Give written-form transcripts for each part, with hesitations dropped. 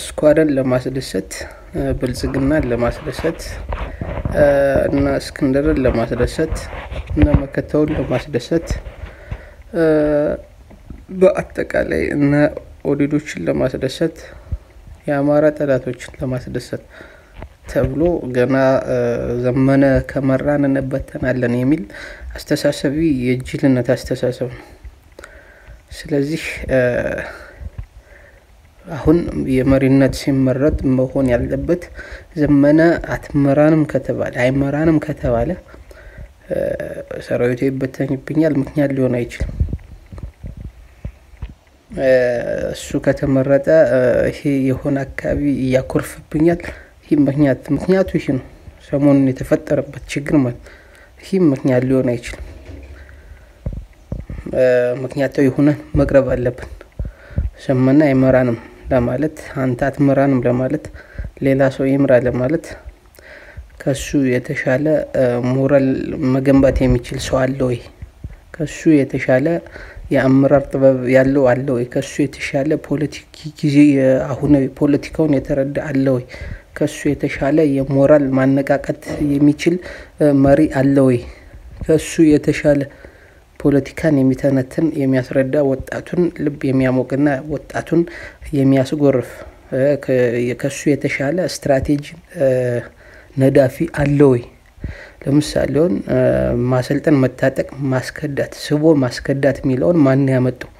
ስኳርን ለማስደሰት ብልጽግናን ለማስደሰት እና እስክንድርን ለማስደሰት እና መከታውን ለማስደሰት በአጠቃላይ እና ኦዲዶችን ለማስደሰት የአማራ ጠላቶችን ለማስደሰት ተብሎ ገና ዘመነ ከመራን እንበተናለን የሚል አስተሳሰቢ የጅልነት አስተሳሰብ ነው። ስለዚህ አሁን የመሪነት ሲመረጥ መሆን ያለበት ዘመነ አትመራንም ከተባለ አይመራንም ከተባለ ሰራዊቱ ይበተንብኛል ምክንያት ሊሆን አይችልም። እሱ ከተመረጠ ይሄ የሆነ አካባቢ ያኮርፍብኛል ይሄ ምክንያቱ ይሄ ነው። ሰሞኑን የተፈጠረበት ችግር ማለት ይሄ ምክንያት ሊሆን አይችልም። ምክንያቱ ይሁን መቅረብ አለብን። ዘመነ አይመራንም ለማለት አንተ አትመራንም ለማለት ሌላ ሰው ይምራ ለማለት ከሱ የተሻለ ሞራል መገንባት የሚችል ሰው አለ ወይ? ከሱ የተሻለ የአመራር ጥበብ ያለው አለ ወይ? ከሱ የተሻለ ጊዜ አሁን ፖለቲካውን የተረዳ አለ ወይ? ከሱ የተሻለ የሞራል ማነቃቀት የሚችል መሪ አለ ወይ? ከሱ የተሻለ ፖለቲካን የሚተነትን የሚያስረዳ ወጣቱን ልብ የሚያሞቅና ወጣቱን የሚያስጎርፍ ከሱ የተሻለ ስትራቴጂ ነዳፊ አለ ወይ? ለምሳሌ ማሰልጠን መታጠቅ ማስከዳት ስቦ ማስከዳት የሚለውን ማን ያመጣው?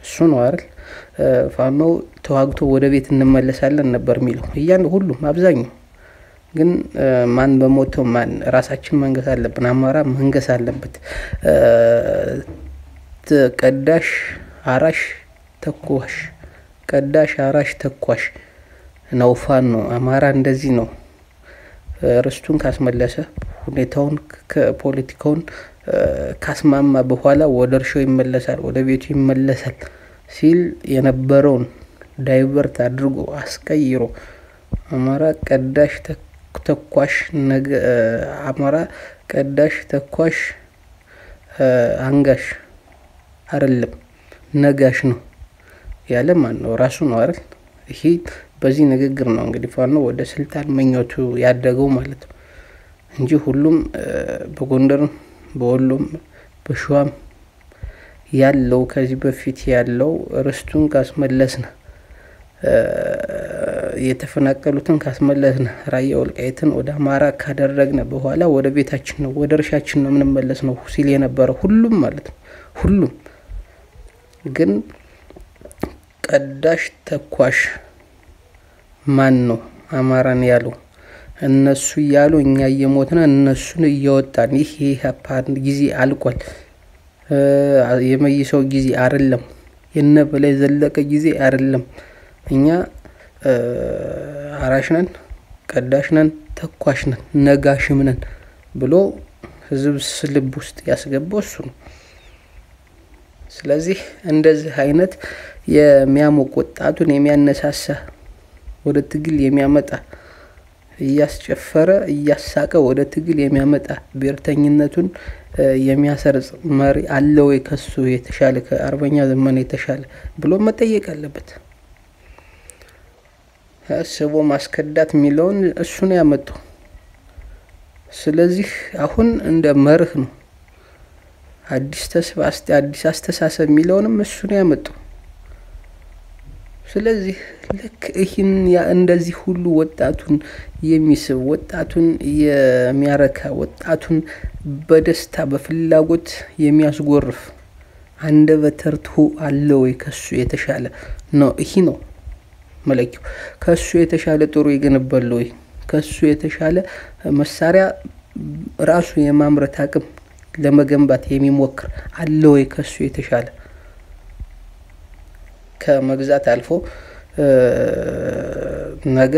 እሱ ነው አይደል? ፋኖ ተዋግቶ ወደ ቤት እንመለሳለን ነበር የሚለው ሁሉም አብዛኛው ግን ማን በሞተው ማን ራሳችን መንገስ አለብን። አማራ መንገስ አለበት። ቀዳሽ አራሽ ተኳሽ ቀዳሽ አራሽ ተኳሽ ነው ፋኖ። አማራ እንደዚህ ነው። ርስቱን ካስመለሰ ሁኔታውን ከፖለቲካውን ካስማማ በኋላ ወደ እርሻው ይመለሳል፣ ወደ ቤቱ ይመለሳል ሲል የነበረውን ዳይቨርት አድርጎ አስቀይሮ አማራ ቀዳሽ ተኳሽ አማራ ቀዳሽ ተኳሽ አንጋሽ አይደለም ነጋሽ ነው ያለ ማን ነው? ራሱ ነው አይደል? ይሄ በዚህ ንግግር ነው እንግዲህ ፋኖ ወደ ስልጣን መኞቱ ያደገው ማለት ነው እንጂ ሁሉም በጎንደርም በወሎም በሸዋም ያለው ከዚህ በፊት ያለው ርስቱን ካስመለስና የተፈናቀሉትን ካስመለስና ራያ ወልቃይትን ወደ አማራ ካደረግነ በኋላ ወደ ቤታችን ነው ወደ እርሻችን ነው ምንመለስ ነው ሲል የነበረ ሁሉም ማለት ነው። ሁሉም ግን ቀዳሽ ተኳሽ ማን ነው? አማራን ያለው እነሱ ያሉ እኛ እየሞትና እነሱን እያወጣን ይሄ ሀፓን ጊዜ አልቋል። የመይሰው ጊዜ አይደለም። የነበላይ ዘለቀ ጊዜ አይደለም። እኛ አራሽ ነን፣ ቀዳሽ ነን፣ ተኳሽ ነን፣ ነጋሽም ነን ብሎ ህዝብ ልብ ውስጥ ያስገባው እሱ ነው። ስለዚህ እንደዚህ አይነት የሚያሞቅ ወጣቱን የሚያነሳሳ ወደ ትግል የሚያመጣ እያስጨፈረ እያሳቀ ወደ ትግል የሚያመጣ ብሔርተኝነቱን የሚያሰርጽ መሪ አለ ወይ? ከሱ የተሻለ ከአርበኛ ዘመነ የተሻለ ብሎ መጠየቅ አለበት። ስቦ ማስከዳት የሚለውን እሱ ነው ያመጣው። ስለዚህ አሁን እንደ መርህ ነው አዲስ ተስፋ አዲስ አስተሳሰብ የሚለውንም እሱ ነው ያመጣው። ስለዚህ ልክ ይህን እንደዚህ ሁሉ ወጣቱን የሚስብ ወጣቱን የሚያረካ ወጣቱን በደስታ በፍላጎት የሚያስጎርፍ አንደበተ ርቱዕ አለ ወይ? ከሱ የተሻለ ነው። ይሄ ነው መለኪያው። ከሱ የተሻለ ጥሩ ይገነባል ወይ? ከሱ የተሻለ መሳሪያ ራሱ የማምረት አቅም ለመገንባት የሚሞክር አለ ወይ? ከሱ የተሻለ ከመግዛት አልፎ ነገ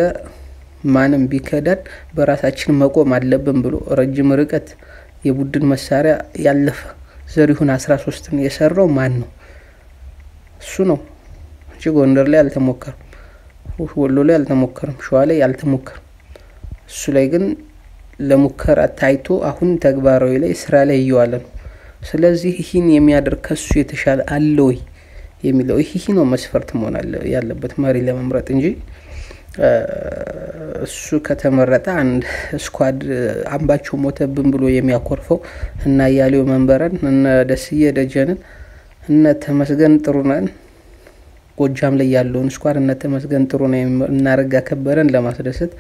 ማንም ቢከዳን በራሳችን መቆም አለብን ብሎ ረጅም ርቀት የቡድን መሳሪያ ያለፈ ዘሪሁን 13ን የሰራው ማን ነው? እሱ ነው እንጂ ጎንደር ላይ አልተሞከረም፣ ወሎ ላይ አልተሞከረም፣ ሸዋ ላይ አልተሞከረም። እሱ ላይ ግን ለሙከራ ታይቶ አሁን ተግባራዊ ላይ ስራ ላይ እየዋለ ነው። ስለዚህ ይህን የሚያደርግ ከሱ የተሻለ አለ ወይ? የሚለው ይሄ ነው መስፈርት መሆን ያለበት መሪ ለመምረጥ እንጂ እሱ ከተመረጠ አንድ ስኳድ አምባቸው ሞተብን ብሎ የሚያኮርፈው እና ያለው መንበረን እና ደስዬ ደጀንን እና ተመስገን ጥሩነን ጎጃም ላይ ያለውን ስኳድ እና ተመስገን ጥሩነን እና ረጋ ከበረን ለማስደሰት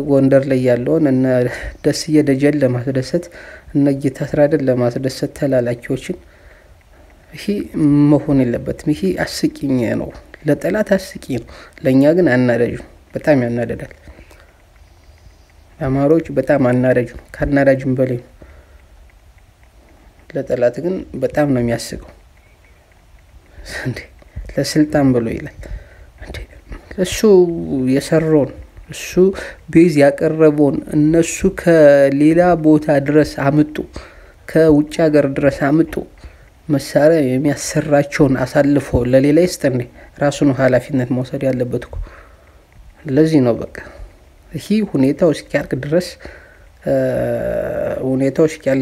ጎንደር ላይ ያለውን እና ደስዬ ደጀን ለማስደሰት እና ጌታስራደን ለማስደሰት ተላላኪዎችን ይሄ መሆን የለበትም። ይሄ አስቂኝ ነው፣ ለጠላት አስቂኝ ነው፣ ለኛ ግን አናዳጅ ነው። በጣም ያናደዳል። አማሮች በጣም አናዳጅ ነው፣ ካናዳጅም በላይ ነው። ለጠላት ግን በጣም ነው የሚያስቀው። እንዴ ለስልጣን ብሎ ይላል እንዴ እሱ የሰራውን እሱ ቤዝ ያቀረበውን እነሱ ከሌላ ቦታ ድረስ አመጡ፣ ከውጭ ሀገር ድረስ አመጡ መሳሪያ የሚያሰራቸውን አሳልፎ ለሌላ ይስጠን ራሱን ኃላፊነት መውሰድ ያለበት እኮ። ለዚህ ነው በቃ ይሄ ሁኔታው እስኪያልቅ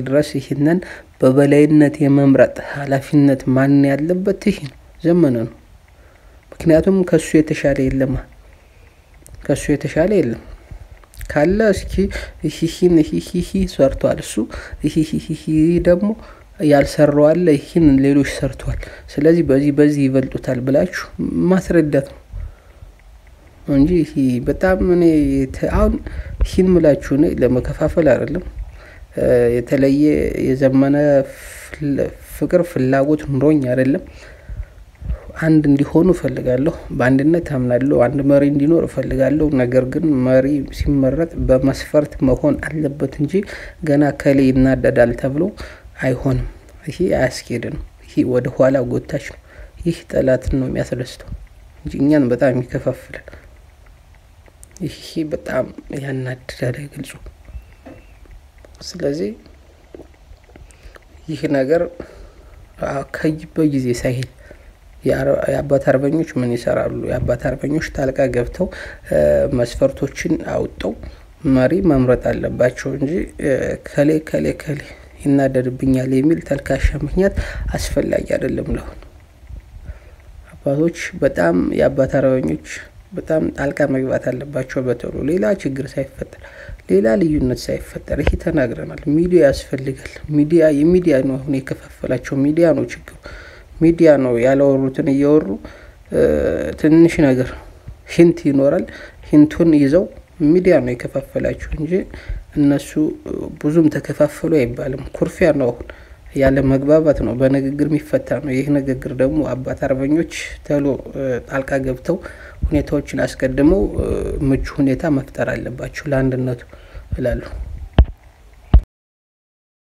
ድረስ ይሄንን በበላይነት የመምረጥ ኃላፊነት ማን ያለበት ይሄ ዘመነ ነው። ምክንያቱም ከሱ የተሻለ የለም ካለ እስኪ ይሄ ሰርቷል እሱ ይሄ ደግሞ ያልሰራው አለ ይሄን ሌሎች ሰርቷል ስለዚህ በዚህ ይበልጡታል ብላችሁ ማስረዳት ነው እንጂ ይሄ በጣም እኔ አሁን ይሄን ምላችሁ ነው ለመከፋፈል አይደለም። የተለየ የዘመነ ፍቅር ፍላጎት ኑሮኝ አይደለም። አንድ እንዲሆኑ ፈልጋለሁ፣ በአንድነት አምናለሁ፣ አንድ መሪ እንዲኖር ፈልጋለሁ። ነገር ግን መሪ ሲመረጥ በመስፈርት መሆን አለበት እንጂ ገና ከሌ ይናደዳል ተብሎ አይሆንም። ይሄ አያስኬድም። ይሄ ወደ ኋላ ጎታች ነው። ይህ ጠላትን ነው የሚያስደስተው እንጂ እኛን በጣም ይከፋፍላል። ይሄ በጣም ያናድዳል ግልጹ። ስለዚህ ይህ ነገር በጊዜ ሳይሄድ የአባት አርበኞች ምን ይሰራሉ? የአባት አርበኞች ጣልቃ ገብተው መስፈርቶችን አውጥተው መሪ መምረጥ አለባቸው እንጂ ከሌ ይናደድብኛል የሚል ተልካሻ ምክንያት አስፈላጊ አይደለም። ለሆነ አባቶች በጣም የአባት አርበኞች በጣም ጣልቃ መግባት አለባቸው። በተሎ ሌላ ችግር ሳይፈጠር ሌላ ልዩነት ሳይፈጠር ይሄ ተናግረናል። ሚዲያ ያስፈልጋል። የሚዲያ ነው አሁን የከፋፈላቸው ሚዲያ ነው ችግሩ። ሚዲያ ነው ያለወሩትን እያወሩ ትንሽ ነገር ሂንት ይኖራል። ሂንቱን ይዘው ሚዲያ ነው የከፋፈላቸው እንጂ እነሱ ብዙም ተከፋፈሉ አይባልም። ኩርፊያ ነው ያለ መግባባት ነው በንግግር የሚፈታ ነው። ይህ ንግግር ደግሞ አባት አርበኞች ተሎ ጣልቃ ገብተው ሁኔታዎችን አስቀድመው ምቹ ሁኔታ መፍጠር አለባቸው ለአንድነቱ እላለሁ።